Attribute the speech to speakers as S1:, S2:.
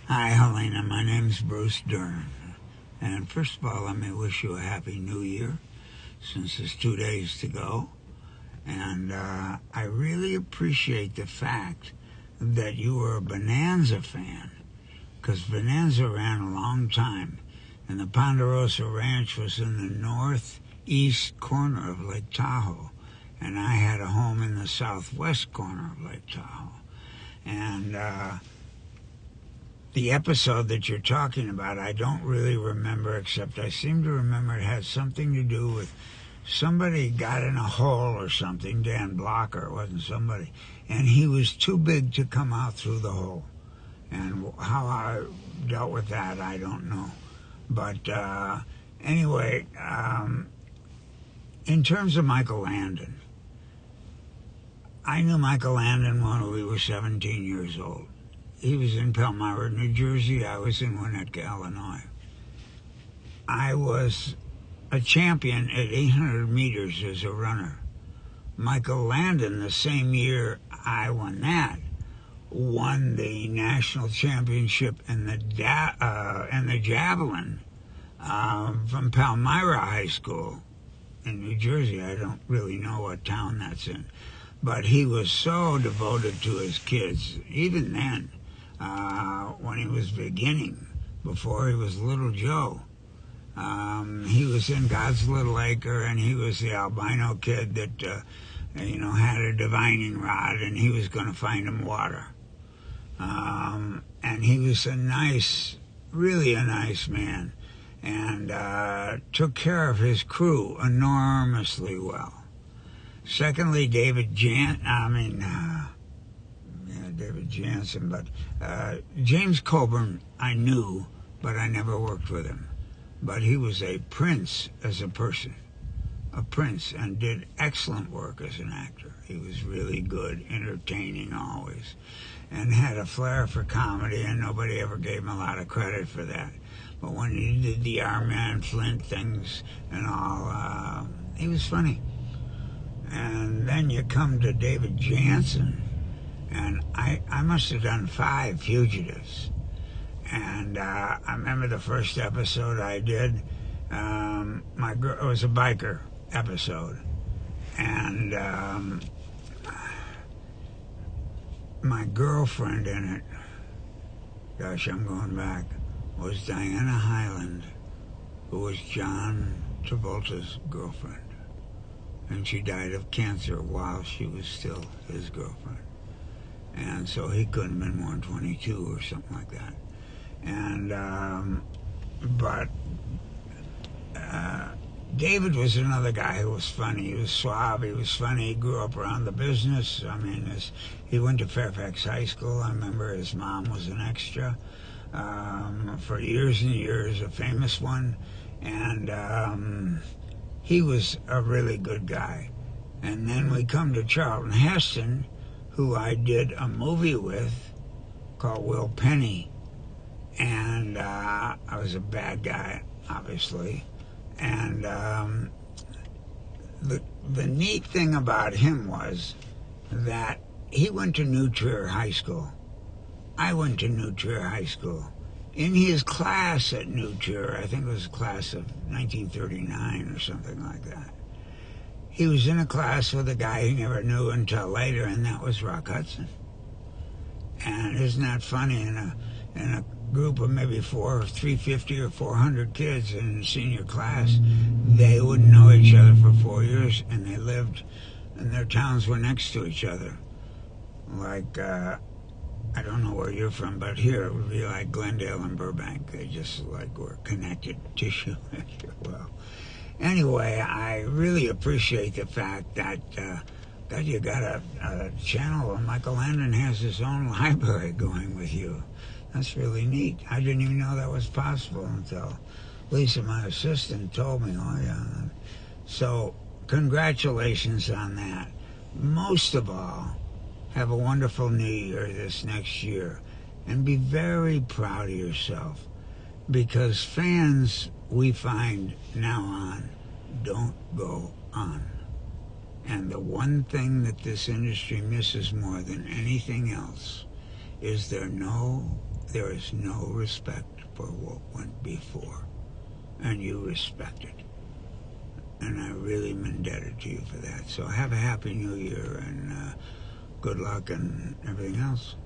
S1: Hi, Helena. My name's Bruce Dern. And first of all, let me wish you a happy new year since there's 2 days to go. And I really appreciate the fact that you were a Bonanza fan because Bonanza ran a long time. And the Ponderosa Ranch was in the northeast corner of Lake Tahoe. And I had a home in the southwest corner of Lake Tahoe. And the episode that you're talking about, I don't really remember, except I seem to remember it had something to do with somebody got in a hole or something. Dan Blocker, it wasn't somebody. And he was too big to come out through the hole. And how I dealt with that, I don't know. But anyway, in terms of Michael Landon, I knew Michael Landon when we were 17 years old. He was in Palmyra, New Jersey. I was in Winnetka, Illinois. I was a champion at 800 meters as a runner. Michael Landon, the same year I won that, won the national championship in the javelin from Palmyra High School in New Jersey. I don't really know what town that's in. But he was so devoted to his kids, even then, when he was beginning, before he was Little Joe. He was in God's Little Acre, and he was the albino kid that, had a divining rod, and he was going to find him water. And he was really a nice man, and took care of his crew enormously well. Secondly, David Janssen, but James Coburn I knew, but I never worked with him. But he was a prince as a person, and did excellent work as an actor. He was really good, entertaining always, and had a flair for comedy, and nobody ever gave him a lot of credit for that. But when he did the Our Man Flint things and all, he was funny. And then you come to David Janssen, and I must have done 5 Fugitives. And I remember the first episode I did, it was a biker episode. And my girlfriend in it, gosh, I'm going back, was Diana Hyland, who was John Travolta's girlfriend. And she died of cancer while she was still his girlfriend. And so he couldn't have been more than 22 or something like that. And, David was another guy who was funny. He was suave, he was funny, he grew up around the business. I mean, he went to Fairfax High School. I remember his mom was an extra for years and years, a famous one. And he was a really good guy. And then we come to Charlton Heston, who I did a movie with called Will Penny. And I was a bad guy, obviously. And the neat thing about him was that he went to New Trier High School. I went to New Trier High School. In his class at New Trier, I think it was a class of 1939 or something like that, he was in a class with a guy he never knew until later, and that was Rock Hudson. And isn't that funny? In a group of maybe 350 or 400 kids in a senior class, they wouldn't know each other for 4 years, and they lived, and their towns were next to each other. Like, I don't know where you're from, but here it would be like Glendale and Burbank. They just were connected tissue, if you will. Anyway, I really appreciate the fact that you got a channel where Michael Landon has his own library going with you. That's really neat. I didn't even know that was possible until Lisa, my assistant, told me. Oh, yeah. So, congratulations on that. Most of all, have a wonderful New Year this next year. And be very proud of yourself. Because fans, we find now on, don't go on. And the one thing that this industry misses more than anything else is there no there is no respect for what went before, and you respect it. And I really am indebted to you for that. So have a happy new year, and good luck and everything else.